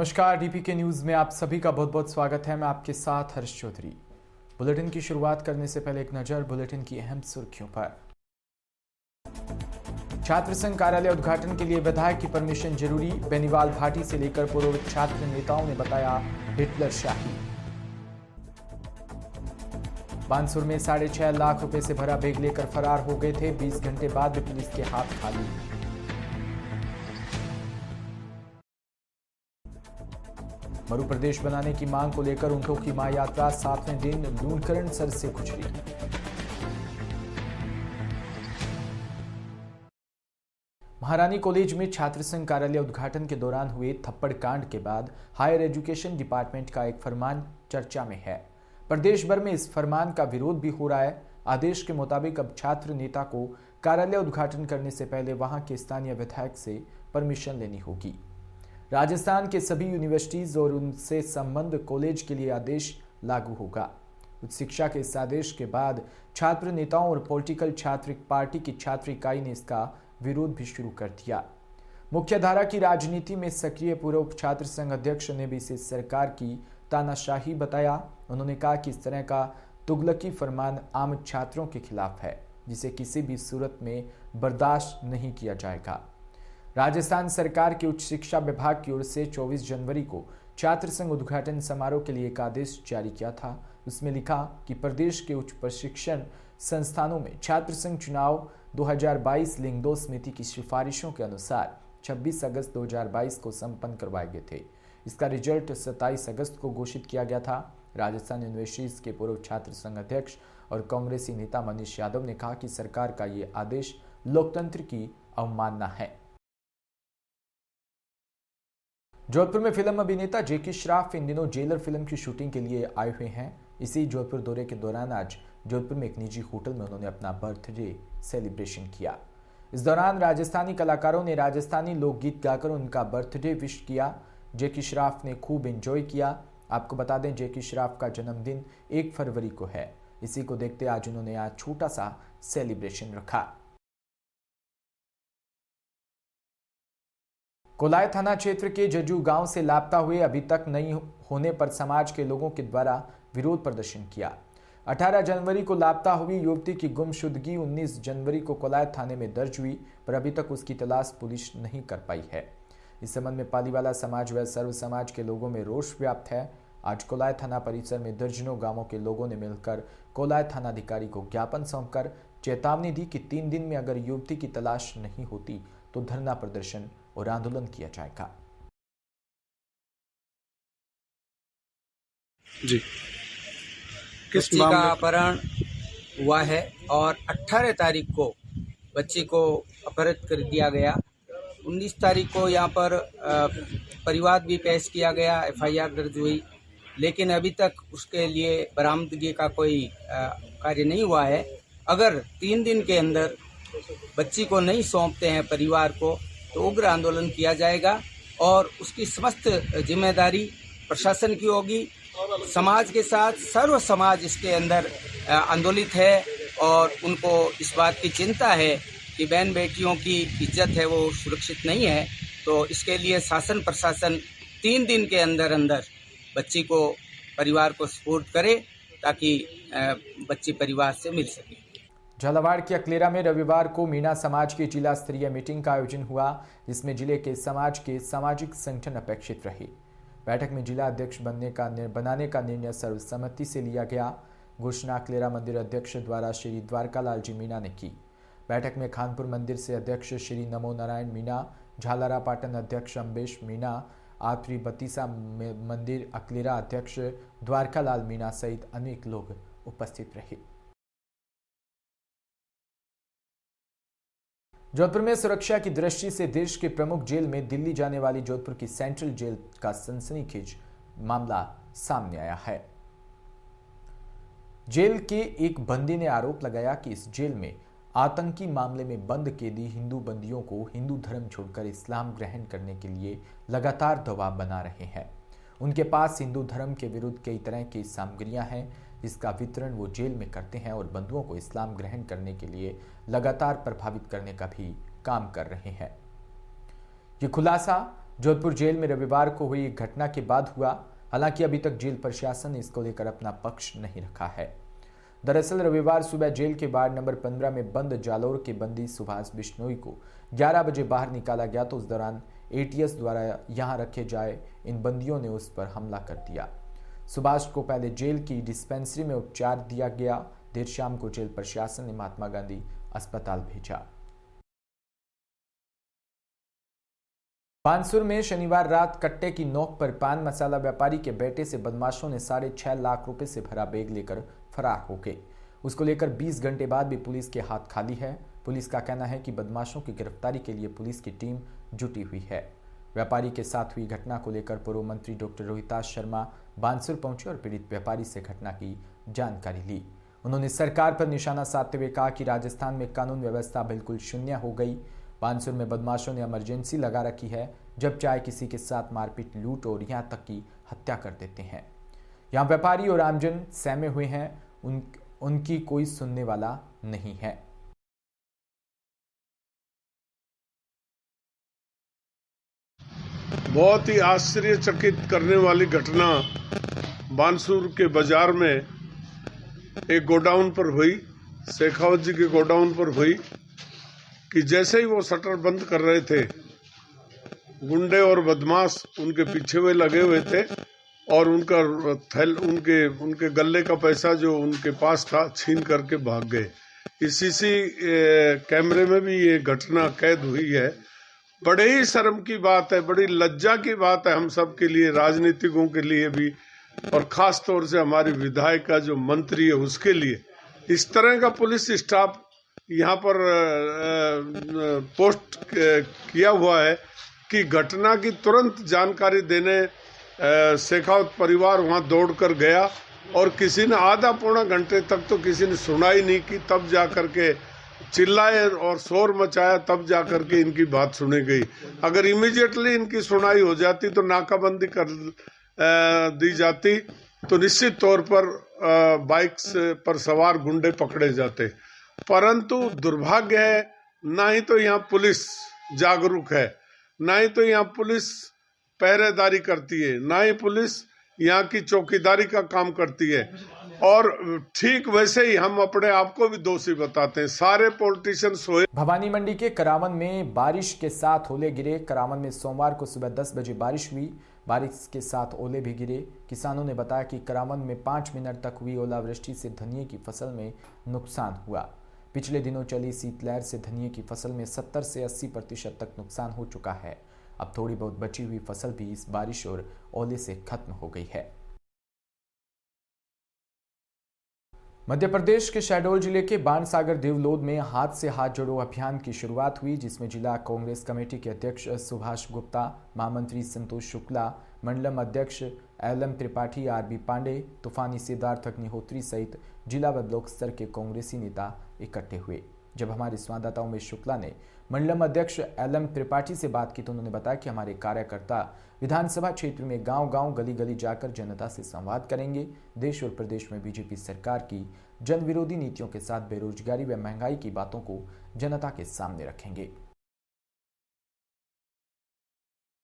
नमस्कार, DPK news में आप सभी का बहुत बहुत स्वागत है। मैं आपके साथ हर्ष चौधरी। बुलेटिन की शुरुआत करने से पहले एक नजर बुलेटिन की अहम सुर्खियों पर। छात्र संघ कार्यालय उद्घाटन के लिए विधायक की परमिशन जरूरी, बेनीवाल भाटी से लेकर पूर्व छात्र नेताओं ने बताया हिटलर शाही। बानसूर में 6.5 लाख रुपए से भरा बैग लेकर फरार हो गए थे, 20 घंटे बाद भी पुलिस के हाथ खाली। मरु प्रदेश बनाने की मांग को लेकर ऊंटों की महायात्रा, 7वें दिन लूणकरण सर से खुचरी। महारानी कॉलेज में छात्र संघ कार्यालय उद्घाटन के दौरान हुए थप्पड़ कांड के बाद हायर एजुकेशन डिपार्टमेंट का एक फरमान चर्चा में है। प्रदेश भर में इस फरमान का विरोध भी हो रहा है। आदेश के मुताबिक अब छात्र नेता को कार्यालय उद्घाटन करने से पहले वहां के स्थानीय विधायक से परमिशन लेनी होगी। राजस्थान के सभी यूनिवर्सिटीज और उनसे संबद्ध कॉलेज के लिए आदेश लागू होगा। उच्च शिक्षा के इस आदेश के बाद छात्र नेताओं और पॉलिटिकल छात्र पार्टी की छात्र इकाई ने इसका विरोध भी शुरू कर दिया। मुख्यधारा की राजनीति में सक्रिय पूर्व छात्र संघ अध्यक्ष ने भी इसे सरकार की तानाशाही बताया। उन्होंने कहा कि इस तरह का तुगलकी फरमान आम छात्रों के खिलाफ है, जिसे किसी भी सूरत में बर्दाश्त नहीं किया जाएगा। राजस्थान सरकार के उच्च शिक्षा विभाग की ओर से 24 जनवरी को छात्र संघ उद्घाटन समारोह के लिए एक आदेश जारी किया था। उसमें लिखा कि प्रदेश के उच्च प्रशिक्षण संस्थानों में छात्र संघ चुनाव 2022 लिंग 2 समिति की सिफारिशों के अनुसार 26 अगस्त 2022 को संपन्न करवाए गए थे। इसका रिजल्ट 27 अगस्त को घोषित किया गया था। राजस्थान यूनिवर्सिटीज के पूर्व छात्र संघ अध्यक्ष और कांग्रेसी नेता मनीष यादव ने कहा कि सरकार का ये आदेश लोकतंत्र की अवमानना है। जोधपुर में फिल्म अभिनेता जैकी श्रॉफ इन दिनों जेलर फिल्म की शूटिंग के लिए आए हुए हैं। इसी जोधपुर दौरे के दौरान आज जोधपुर में एक निजी होटल में उन्होंने अपना बर्थडे सेलिब्रेशन किया। इस दौरान राजस्थानी कलाकारों ने राजस्थानी लोकगीत गाकर उनका बर्थडे विश किया। जैकी श्रॉफ ने खूब एंजॉय किया। आपको बता दें, जैकी श्रॉफ का जन्मदिन 1 फरवरी को है। इसी को देखते आज उन्होंने आज छोटा सा सेलिब्रेशन रखा। कोलाय थाना क्षेत्र के जजू गांव से लापता हुए अभी तक नहीं होने पर समाज के लोगों के द्वारा विरोध प्रदर्शन किया। 18 जनवरी को लापता हुई युवती की गुमशुदगी 19 जनवरी को कोलाय थाने में दर्ज हुई, पर अभी तक उसकी तलाश पुलिस नहीं कर पाई है। इस संबंध में पालीवाला समाज व सर्व समाज के लोगों में रोष व्याप्त है। आज कोलाय थाना परिसर में दर्जनों गांवों के लोगों ने मिलकर कोलाय थानाधिकारी को ज्ञापन सौंपकर चेतावनी दी कि 3 दिन में अगर युवती की तलाश नहीं होती तो धरना प्रदर्शन और आंदोलन किया जाएगा। जी, बच्ची का अपहरण हुआ है और 18 तारीख को बच्ची को अपहरित कर दिया गया। 19 तारीख को यहाँ पर परिवाद भी पेश किया गया, FIR दर्ज हुई, लेकिन अभी तक उसके लिए बरामदगी का कोई कार्य नहीं हुआ है। अगर 3 दिन के अंदर बच्ची को नहीं सौंपते हैं परिवार को तो उग्र आंदोलन किया जाएगा और उसकी समस्त जिम्मेदारी प्रशासन की होगी। समाज के साथ सर्व समाज इसके अंदर आंदोलित है और उनको इस बात की चिंता है कि बहन बेटियों की इज्जत है वो सुरक्षित नहीं है। तो इसके लिए शासन प्रशासन 3 दिन के अंदर अंदर बच्ची को परिवार को सुपुर्द करे ताकि बच्ची परिवार से मिल सके। झालावाड़ के अकलेरा में रविवार को मीणा समाज की जिला स्तरीय मीटिंग का आयोजन हुआ, जिसमें जिले के समाज के सामाजिक संगठन अपेक्षित रहे। बैठक में जिला अध्यक्ष बनाने का निर्णय सर्वसम्मति से लिया गया। घोषणा अकलेरा मंदिर अध्यक्ष द्वारा श्री द्वारकालाल जी मीणा ने की। बैठक में खानपुर मंदिर से अध्यक्ष श्री नमो नारायण मीणा, झालारा पाटन अध्यक्ष अम्बेश मीणा, आत्री बतीसा मंदिर अकलेरा अध्यक्ष द्वारकालाल मीणा सहित अनेक लोग उपस्थित रहे। जोधपुर में सुरक्षा की दृष्टि से देश के प्रमुख जेल में दिल्ली जाने वाली जोधपुर की सेंट्रल जेल का सनसनीखेज मामला सामने आया है। जेल के एक बंदी ने आरोप लगाया कि इस जेल में आतंकी मामले में बंद कैदी हिंदू बंदियों को हिंदू धर्म छोड़कर इस्लाम ग्रहण करने के लिए लगातार दबाव बना रहे हैं। उनके पास हिंदू धर्म के विरुद्ध कई तरह की सामग्रियां हैं, जिसका वितरण वो जेल में करते हैं और बंधुओं को इस्लाम ग्रहण करने के लिए लगातार प्रभावित करने का भी काम कर रहे हैं। ये खुलासा जोधपुर जेल में रविवार को हुई एक घटना के बाद हुआ। हालांकि अभी तक जेल प्रशासन ने इसको लेकर अपना पक्ष नहीं रखा है। दरअसल रविवार सुबह जेल के वार्ड नंबर 15 में बंद जालौर के बंदी सुभाष बिश्नोई को 11 बजे बाहर निकाला गया तो उस दौरान एटीएस द्वारा यहां रखे जाए इन बंदियों ने उस पर हमला कर दिया। सुभाष को पहले जेल की डिस्पेंसरी में उपचार दिया गया। देर शाम को जेल प्रशासन ने महात्मा गांधी अस्पताल भेजा। बानसूर में शनिवार रात कट्टे की नोक पर पान मसाला व्यापारी के बेटे से बदमाशों ने 6.5 लाख रुपए से भरा बैग लेकर फरार हो गए। उसको लेकर 20 घंटे बाद भी पुलिस के हाथ खाली है। पुलिस का कहना है कि बदमाशों की गिरफ्तारी के लिए पुलिस की टीम जुटी हुई है। व्यापारी के साथ हुई घटना को लेकर पूर्व मंत्री डॉक्टर रोहिताश शर्मा बानसूर पहुंचे और पीड़ित व्यापारी से घटना की जानकारी ली। उन्होंने सरकार पर निशाना साधते हुए कहा कि राजस्थान में कानून व्यवस्था बिल्कुल शून्य हो गई। बानसूर में बदमाशों ने इमरजेंसी लगा रखी है, जब चाहे किसी के साथ मारपीट, लूट और यहां तक की हत्या कर देते हैं। यहां व्यापारी और आमजन सहमे हुए हैं, उनकी कोई सुनने वाला नहीं है। बहुत ही आश्चर्यचकित करने वाली घटना बानसूर के बाजार में एक गोडाउन पर हुई, शेखावत जी के गोडाउन पर हुई कि जैसे ही वो शटर बंद कर रहे थे, गुंडे और बदमाश उनके पीछे हुए लगे हुए थे और उनका उनके गले का पैसा जो उनके पास था छीन करके भाग गए। इस सीसी कैमरे में भी ये घटना कैद हुई है। बड़े ही शर्म की बात है, बड़ी लज्जा की बात है हम सब के लिए, राजनीतिकों के लिए भी, और खास तौर से हमारी विधायक का जो मंत्री है उसके लिए। इस तरह का पुलिस स्टाफ यहाँ पर पोस्ट किया हुआ है कि घटना की तुरंत जानकारी देने शेखावत परिवार वहां दौड़कर गया और किसी ने आधा पौना घंटे तक तो किसी ने सुनाई नहीं की, तब जा करके चिल्लाए और शोर मचाया, तब जा करके इनकी बात सुनी गई। अगर इमीडिएटली इनकी सुनाई हो जाती तो नाकाबंदी कर दी जाती तो निश्चित तौर पर बाइक पर सवार गुंडे पकड़े जाते। परंतु दुर्भाग्य है, ना ही तो यहाँ पुलिस जागरूक है, ना ही तो यहाँ पुलिस पहरेदारी करती है, ना ही पुलिस यहाँ की चौकीदारी का काम करती है। और ठीक वैसे ही हम अपने आप को भी दोषी बताते हैं। सारे पॉलिटिशियन सोए। भवानी मंडी के करावन में बारिश के साथ ओले गिरे। करावन में सोमवार को सुबह 10 बजे बारिश हुई। बारिश के साथ ओले भी गिरे। किसानों ने बताया कि करावन में 5 मिनट तक हुई ओलावृष्टि से धनिये की फसल में नुकसान हुआ। पिछले दिनों चली शीतलहर से धनिये की फसल में 70 से 80% तक नुकसान हो चुका है। अब थोड़ी बहुत बची हुई फसल भी इस बारिश और ओले से खत्म हो गई है। मध्य प्रदेश के शहडोल जिले के बाणसागर देवलोद में हाथ से हाथ जोड़ो अभियान की शुरुआत हुई, जिसमें जिला कांग्रेस कमेटी के अध्यक्ष सुभाष गुप्ता, महामंत्री संतोष शुक्ला, मंडलम अध्यक्ष एलएम त्रिपाठी, आरबी पांडे, तूफानी सिद्धार्थ अग्निहोत्री सहित जिला व ब्लॉक स्तर के कांग्रेसी नेता इकट्ठे हुए। जब हमारे संवाददाताओं में शुक्ला ने मंडलम अध्यक्ष एलएम त्रिपाठी से बात की तो उन्होंने बताया कि हमारे कार्यकर्ता विधानसभा क्षेत्र में गांव-गांव, गली-गली जाकर जनता से संवाद करेंगे। देश और प्रदेश में बीजेपी सरकार की जन विरोधी नीतियों के साथ बेरोजगारी व महंगाई की बातों को जनता के सामने रखेंगे।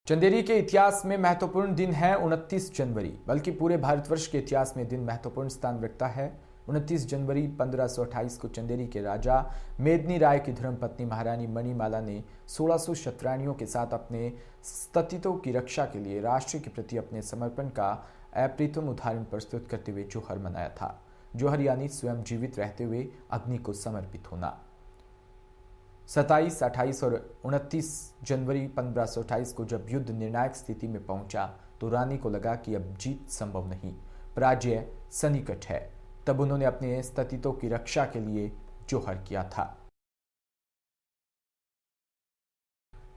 चंदेरी के इतिहास में महत्वपूर्ण दिन है 29 जनवरी, बल्कि पूरे भारतवर्ष के इतिहास में दिन महत्वपूर्ण स्थान रखता है। 29 जनवरी 1528 को चंदेरी के राजा मेदनी राय की धर्मपत्नी महारानी मणिमाला ने 1600 शतरानियों के साथ अपने अस्तित्व की रक्षा के लिए राष्ट्र के प्रति अपने समर्पण का अप्रतिम उदाहरण प्रस्तुत करते हुए जोहर मनाया था। जोहर यानी स्वयं जीवित रहते हुए अग्नि को समर्पित होना। 27, 28 और 29 जनवरी 1528 को जब युद्ध निर्णायक स्थिति में पहुंचा तो रानी को लगा कि अब जीत संभव नहीं, पराजय सन्निकट है। तब उन्होंने अपने अस्तित्व की रक्षा के लिए जोहर किया था।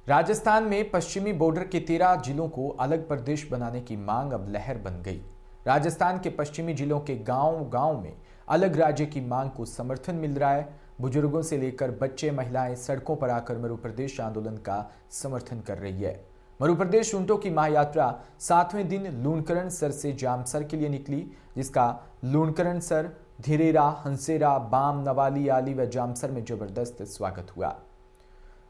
राजस्थान में पश्चिमी बॉर्डर के 13 जिलों को अलग प्रदेश बनाने की मांग अब लहर बन गई। राजस्थान के पश्चिमी जिलों के गांव-गांव में अलग राज्य की मांग को समर्थन मिल रहा है। बुजुर्गों से लेकर बच्चे, महिलाएं सड़कों पर आकर मरु प्रदेश आंदोलन का समर्थन कर रही है। मरु प्रदेश ऊंटों की महायात्रा 7वें दिन लूणकरण सर से जामसर के लिए निकली, जिसका लूणकरण सर, धीरेरा, हंसेरा, बाम, नवाली, आली व जामसर में जबरदस्त स्वागत हुआ।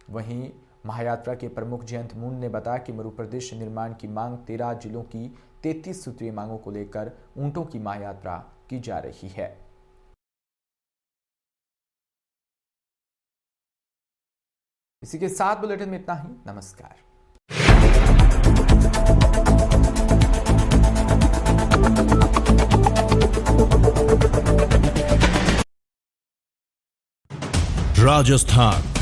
वहीं महायात्रा के प्रमुख जयंत मुंड ने बताया कि मरु प्रदेश निर्माण की मांग 13 जिलों की 33 सूत्रीय मांगों को लेकर ऊंटों की महायात्रा की जा रही है। इसी के साथ बुलेटिन में इतना ही। नमस्कार। राजस्थान